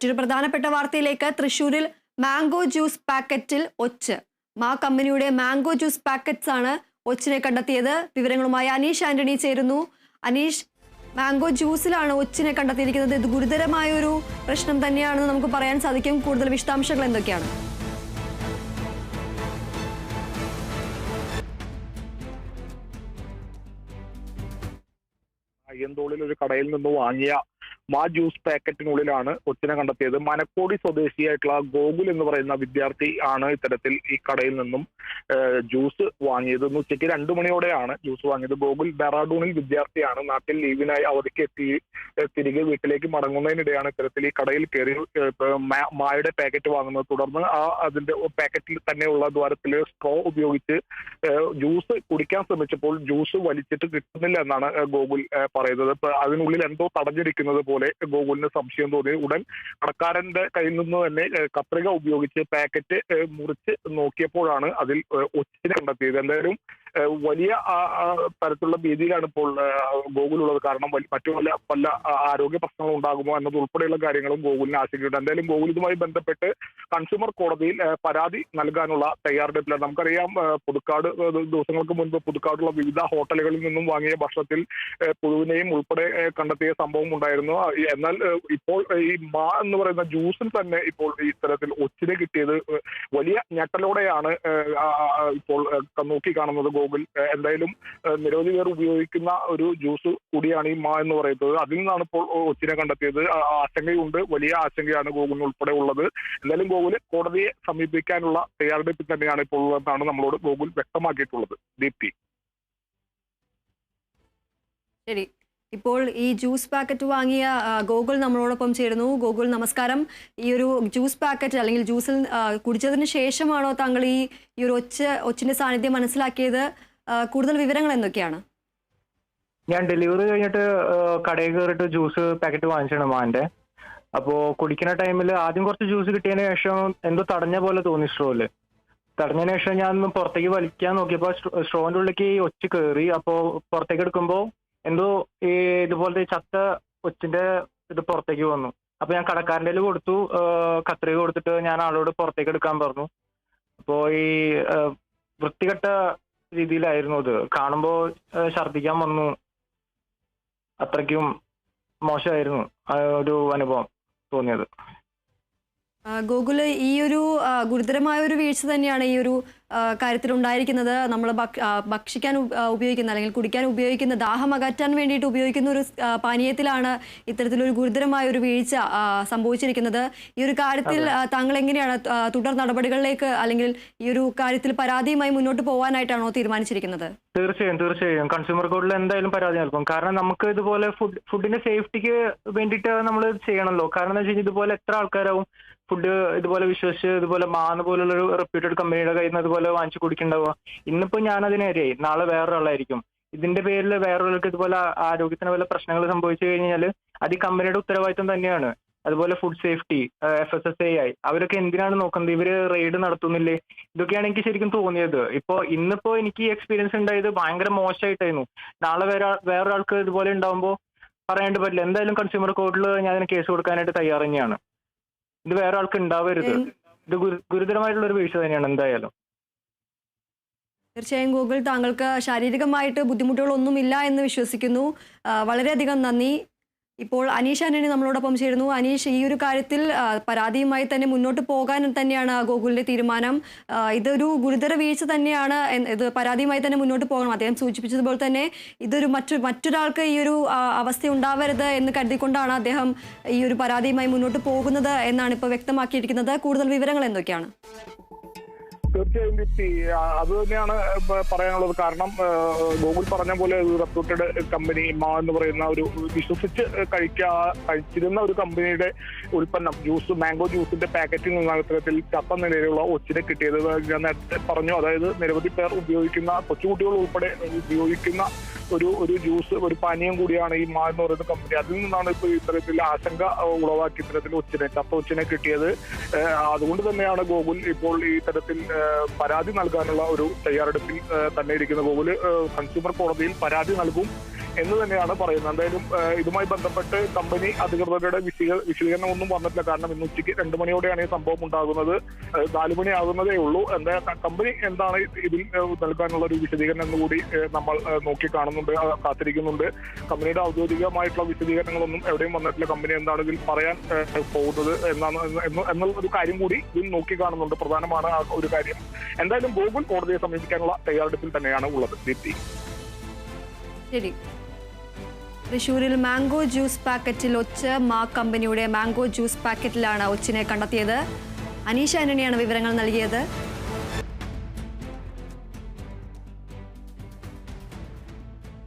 മറ്റൊരു പ്രധാനപ്പെട്ട വാർത്തയിലേക്ക്. തൃശൂരിൽ മാംഗോ ജ്യൂസ് പാക്കറ്റിൽ ഒച്ച്. മാ കമ്പനിയുടെ മാംഗോ ജ്യൂസ് പാക്കറ്റ്സ് ആണ് ഒച്ചിനെ കണ്ടെത്തിയത്. വിവരങ്ങളുമായി അനീഷ് ആന്റണി ചേരുന്നു. അനീഷ്, മാംഗോ ജ്യൂസിലാണ് ഒച്ചിനെ കണ്ടെത്തിയിരിക്കുന്നത്. ഇത് ഗുരുതരമായ ഒരു പ്രശ്നം തന്നെയാണെന്ന് നമുക്ക് പറയാൻ സാധിക്കും. കൂടുതൽ വിശദാംശങ്ങൾ എന്തൊക്കെയാണ്? അയ്യന്തോളിൽ ഒരു കടയിൽ നിന്ന് വാങ്ങിയ മാ ജ്യൂസ് പാക്കറ്റിനുള്ളിലാണ് ഒച്ചിനെ കണ്ടെത്തിയത്. മനക്കോടി സ്വദേശിയായിട്ടുള്ള ഗോകുൽ എന്ന് പറയുന്ന വിദ്യാർത്ഥി ആണ് ഇത്തരത്തിൽ ഈ കടയിൽ നിന്നും ജ്യൂസ് വാങ്ങിയത്. ഉച്ചയ്ക്ക് 2 മണിയോടെയാണ് ജ്യൂസ് വാങ്ങിയത്. ഗോകുൽ ഡെറാഡൂണിൽ വിദ്യാർത്ഥിയാണ്. നാട്ടിൽ ലീവിനായി അവധിക്ക് തിരികെ വീട്ടിലേക്ക് മടങ്ങുന്നതിനിടെയാണ് ഇത്തരത്തിൽ ഈ കടയിൽ കയറി മായുടെ പാക്കറ്റ് വാങ്ങുന്നത്. തുടർന്ന് അതിന്റെ പാക്കറ്റിൽ തന്നെയുള്ള ദ്വാരത്തിൽ സ്ട്രോ ഉപയോഗിച്ച് ജ്യൂസ് കുടിക്കാൻ ശ്രമിച്ചപ്പോൾ ജ്യൂസ് വലിച്ചിട്ട് കിട്ടുന്നില്ല എന്നാണ് ഗോകുൽ പറയുന്നത്. അതിനുള്ളിൽ എന്തോ തടഞ്ഞിരിക്കുന്നത് പോലെ ഗോകുലിന് സംശയം തോന്നി. ഉടൻ കടക്കാരന്റെ കയ്യിൽ നിന്ന് തന്നെ കത്രിക ഉപയോഗിച്ച് പാക്കറ്റ് മുറിച്ച് നോക്കിയപ്പോഴാണ് അതിൽ ഒച്ചിനെ കണ്ടെത്തിയത്. എന്തായാലും വലിയ തരത്തിലുള്ള ഭീതിയിലാണ് ഇപ്പോൾ ഗോകുലുള്ളത്. കാരണം മറ്റു പല ആരോഗ്യ പ്രശ്നങ്ങളും ഉണ്ടാകുമോ എന്നതുൾപ്പെടെയുള്ള കാര്യങ്ങളും ഗോകുലിന് ആശങ്കയുണ്ട്. എന്തായാലും ഗോകുൽ ഇതുമായി ബന്ധപ്പെട്ട് കൺസ്യൂമർ കോടതിയിൽ പരാതി നൽകാനുള്ള തയ്യാറെടുപ്പിലാണ്. നമുക്കറിയാം, പുതുക്കാട് ദിവസങ്ങൾക്ക് മുൻപ് പുതുക്കാടുള്ള വിവിധ ഹോട്ടലുകളിൽ നിന്നും വാങ്ങിയ ഭക്ഷണത്തിൽ പുഴുവിനെയും ഉൾപ്പെടെ കണ്ടെത്തിയ സംഭവം ഉണ്ടായിരുന്നു. എന്നാൽ ഇപ്പോൾ ഈ മാ എന്ന് പറയുന്ന ജ്യൂസിൽ തന്നെ ഇപ്പോൾ ഇത്തരത്തിൽ ഒച്ചിനെ കിട്ടിയത് വലിയ ഞെട്ടലോടെയാണ് ഇപ്പോൾ നോക്കി കാണുന്നത് ഗോകുൽ. എന്തായാലും നിരവധി പേർ ഉപയോഗിക്കുന്ന ഒരു ജ്യൂസ് കൂടിയാണ് ഈ മാ എന്ന് പറയുന്നത്. അതിൽ നിന്നാണ് ഇപ്പോൾ ഒച്ചിനെ കണ്ടെത്തിയത്. ആശങ്കയുണ്ട്, വലിയ ആശങ്കയാണ് ഗോകുലിന് ഉൾപ്പെടെ ഉള്ളത്. എന്തായാലും ഗോകുൽ കോടതിയെ സമീപിക്കാനുള്ള തയ്യാറെടുപ്പിൽ തന്നെയാണ് ഇപ്പോൾ ഉള്ളതെന്നാണ് നമ്മളോട് ഗോകുൽ വ്യക്തമാക്കിയിട്ടുള്ളത്. ദീപ്തി. ശരി, ഇപ്പോൾ ഈ ജ്യൂസ് പാക്കറ്റ് വാങ്ങിയ ഗോകുൽ നമ്മളോടൊപ്പം ചേരുന്നു. ഗോകുൽ, നമസ്കാരം. ഈ ഒരു ജ്യൂസ് പാക്കറ്റ് അല്ലെങ്കിൽ ജ്യൂസിൽ കുടിച്ചതിന് ശേഷമാണോ താങ്കൾ ഈ ഒരു ഒച്ചിന്റെ സാന്നിധ്യം മനസ്സിലാക്കിയത്? കൂടുതൽ വിവരങ്ങൾ എന്തൊക്കെയാണ്? ഞാൻ ഡെലിവറി കഴിഞ്ഞിട്ട് കടയിൽ കയറിയിട്ട് ജ്യൂസ് പാക്കറ്റ് വാങ്ങിച്ചാണ് മാന്റെ. അപ്പോൾ കുടിക്കുന്ന ടൈമിൽ ആദ്യം കുറച്ച് ജ്യൂസ് കിട്ടിയതിന് ശേഷം എന്തോ തടഞ്ഞ പോലെ തോന്നി. സ്ട്രോയില് തടഞ്ഞതിന് ശേഷം ഞാൻ പുറത്തേക്ക് വലിക്കാൻ നോക്കിയപ്പോൾ സ്ട്രോന്റെ ഉള്ളിലേക്ക് ഒച്ച് കയറി. അപ്പോൾ പുറത്തേക്ക് എടുക്കുമ്പോൾ എന്തോ ഈ ഇതുപോലത്തെ ചത്ത ഒച്ചിന്റെ ഇത് പുറത്തേക്ക് വന്നു. അപ്പൊ ഞാൻ കടക്കാരൻ്റെ കൊടുത്തു, കത്രിക കൊടുത്തിട്ട് ഞാൻ ആളോട് പുറത്തേക്ക് എടുക്കാൻ പറഞ്ഞു. അപ്പോൾ ഈ വൃത്തികെട്ട രീതിയിലായിരുന്നു അത്. കാണുമ്പോൾ ഛർദ്ദിക്കാൻ വന്നു. അത്രയ്ക്കും മോശമായിരുന്നു ഒരു അനുഭവം തോന്നിയത്. ഗോകുല്, ഈ ഒരു ഗുരുതരമായ ഒരു വീഴ്ച തന്നെയാണ് ഈ ഒരു കാര്യത്തിൽ ഉണ്ടായിരിക്കുന്നത്. നമ്മൾ ഭക്ഷിക്കാൻ ഉപയോഗിക്കുന്ന അല്ലെങ്കിൽ കുടിക്കാൻ ഉപയോഗിക്കുന്ന, ദാഹം അകറ്റാൻ വേണ്ടിയിട്ട് ഉപയോഗിക്കുന്ന ഒരു പാനീയത്തിലാണ് ഇത്തരത്തിലൊരു ഗുരുതരമായ ഒരു വീഴ്ച സംഭവിച്ചിരിക്കുന്നത്. ഈ ഒരു കാര്യത്തിൽ താങ്കൾ എങ്ങനെയാണ് തുടർ നടപടികളിലേക്ക് അല്ലെങ്കിൽ ഈ ഒരു കാര്യത്തിൽ പരാതിയുമായി മുന്നോട്ട് പോകാനായിട്ടാണോ തീരുമാനിച്ചിരിക്കുന്നത്? തീർച്ചയായും കൺസ്യൂമർ കോർട്ടിൽ എന്തായാലും പരാതി നൽകും. കാരണം നമുക്ക് ഇതുപോലെ ഫുഡിന്റെ സേഫ്റ്റിക്ക് വേണ്ടിയിട്ട് നമ്മൾ ചെയ്യണമല്ലോ. കാരണം എന്താ വെച്ച് കഴിഞ്ഞാൽ ഇതുപോലെ എത്ര ആൾക്കാരാവും ഫുഡ് ഇതുപോലെ വിശ്വസിച്ച് ഇതുപോലെ മാന്ന് പോലുള്ള ഒരു റെപ്യൂട്ടഡ് കമ്പനിയുടെ കയ്യിൽ നിന്ന് ഇതുപോലെ വാങ്ങിച്ചു കുടിക്കണ്ടാവുക. ഇന്നിപ്പോ ഞാൻ അതിനേരെയായി, നാളെ വേറൊരാളായിരിക്കും. ഇതിന്റെ പേരിൽ വേറൊരാൾക്ക് ഇതുപോലെ ആരോഗ്യത്തിന് വല്ല പ്രശ്നങ്ങൾ സംഭവിച്ചു കഴിഞ്ഞാൽ അത് ഈ കമ്പനിയുടെ ഉത്തരവാദിത്വം തന്നെയാണ്. അതുപോലെ ഫുഡ് സേഫ്റ്റി, FSSAI അവരൊക്കെ എന്തിനാണ് നോക്കുന്നത്? ഇവര് റെയ്ഡ് നടത്തുന്നില്ലേ? ഇതൊക്കെയാണ് എനിക്ക് ശരിക്കും തോന്നിയത്. ഇന്നിപ്പോ എനിക്ക് ഈ എക്സ്പീരിയൻസ് ഉണ്ടായത് ഭയങ്കര മോശമായിട്ടായിരുന്നു. നാളെ വേറൊരാൾക്ക് ഇതുപോലെ ഉണ്ടാകുമ്പോൾ പറയാണ്ട് പറ്റില്ല. എന്തായാലും കൺസ്യൂമർ കോർട്ടിൽ ഞാൻ അതിന് കേസ് കൊടുക്കാനായിട്ട് തയ്യാർ തന്നെയാണ്. ഇത് വേറെ ആൾക്ക് ഉണ്ടാവരുത്. ഇത് ഗുരുതരമായിട്ടുള്ള ഒരു വീഴ്ച തന്നെയാണ് എന്തായാലും. തീർച്ചയായും ഗോകുൽ, താങ്കൾക്ക് ശാരീരികമായിട്ട് ബുദ്ധിമുട്ടുകളൊന്നുമില്ല എന്ന് വിശ്വസിക്കുന്നു. വളരെയധികം നന്ദി. ഇപ്പോൾ അനീഷ് ആന്റണി നമ്മളോടൊപ്പം ചേരുന്നു. അനീഷ്, ഈ ഒരു കാര്യത്തിൽ പരാതിയുമായി തന്നെ മുന്നോട്ട് പോകാൻ തന്നെയാണ് ഗോകുലിന്റെ തീരുമാനം. ഇതൊരു ഗുരുതര വീഴ്ച തന്നെയാണ്. ഇത് പരാതിയുമായി തന്നെ മുന്നോട്ട് പോകണം. അദ്ദേഹം സൂചിപ്പിച്ചതുപോലെ തന്നെ ഇതൊരു മറ്റൊരാൾക്ക് ഈ ഒരു അവസ്ഥ ഉണ്ടാവരുത് എന്ന് കരുതിക്കൊണ്ടാണ് അദ്ദേഹം ഈ ഒരു പരാതിയുമായി മുന്നോട്ട് പോകുന്നത് എന്നാണ് ഇപ്പോൾ വ്യക്തമാക്കിയിരിക്കുന്നത്. കൂടുതൽ വിവരങ്ങൾ എന്തൊക്കെയാണ്? തീർച്ചയായും ദീപ്തി, അത് തന്നെയാണ് പറയാനുള്ളത്. കാരണം ഗോകുൽ പറഞ്ഞ പോലെ റെപ്യൂട്ടഡ് കമ്പനി മാ എന്ന് പറയുന്ന ഒരു വിശ്വസിച്ച് കഴിച്ചിരുന്ന ഒരു കമ്പനിയുടെ ഉൽപ്പന്നം മാംഗോ ജ്യൂസിന്റെ പാക്കറ്റിൽ നിന്നാണ് ഇത്തരത്തിൽ ചത്ത നിലയിലുള്ള ഒച്ചിനെ കിട്ടിയത്. ഞാൻ നേരത്തെ പറഞ്ഞു, അതായത് നിരവധി പേർ ഉപയോഗിക്കുന്ന, കൊച്ചുകുട്ടികൾ ഉൾപ്പെടെ ഉപയോഗിക്കുന്ന ഒരു ജ്യൂസ്, ഒരു പാനീയം കൂടിയാണ് ഈ മാ എന്ന് പറയുന്ന കമ്പനി. അതിൽ നിന്നാണ് ഇപ്പോൾ ഇത്തരത്തിൽ ആശങ്ക ഉളവാക്കി ഇത്തരത്തിൽ ചത്ത ഒച്ചിനെ കിട്ടിയത്. അതുകൊണ്ട് തന്നെയാണ് ഗോകുൽ ഇപ്പോൾ ഈ തരത്തിൽ പരാതി നൽകാനുള്ള ഒരു തയ്യാറെടുപ്പിൽ തന്നെ ഇരിക്കുന്ന. ഗോകുൽ കൺസ്യൂമർ കോടതിയിൽ പരാതി നൽകും. എന്ന് തന്നെയാണ് പറയുന്നത്. എന്തായാലും ഇതുമായി ബന്ധപ്പെട്ട് കമ്പനി അധികൃതരുടെ വിശദീകരണം ഒന്നും വന്നിട്ടില്ല. കാരണം ഇന്ന് ഉച്ചയ്ക്ക് 2 മണിയോടെയാണ് ഈ സംഭവം ഉണ്ടാകുന്നത്. 4 മണി ആകുന്നതേ ഉള്ളൂ. എന്താ കമ്പനി എന്താണ് ഇതിൽ നൽകാനുള്ള ഒരു വിശദീകരണം എന്നുകൂടി നമ്മൾ നോക്കി കാണുന്നുണ്ട്, കാത്തിരിക്കുന്നുണ്ട്. കമ്പനിയുടെ ഔദ്യോഗികമായിട്ടുള്ള വിശദീകരണങ്ങളൊന്നും എവിടെയും വന്നിട്ടില്ല. കമ്പനി എന്താണ് ഇതിൽ പറയാൻ പോകുന്നത് എന്നുള്ള ഒരു കാര്യം കൂടി ഇതിൽ നോക്കി കാണുന്നുണ്ട്. പ്രധാനമാണ് ആ ഒരു കാര്യം. എന്തായാലും ഗൂഗിൾ കോടതിയെ സമീപിക്കാനുള്ള തയ്യാറെടുപ്പിൽ തന്നെയാണ് ഉള്ളത്. ദീപ്തി, ശരി. തൃശ്ശൂരിൽ മാംഗോ ജ്യൂസ് പാക്കറ്റിൽ ഒച്ച്. കമ്പനിയുടെ മാംഗോ ജ്യൂസ് പാക്കറ്റിലാണ് ഒച്ചിനെ കണ്ടെത്തിയത്. അനീഷ ആന്റണിയാണ് വിവരങ്ങൾ നൽകിയത്.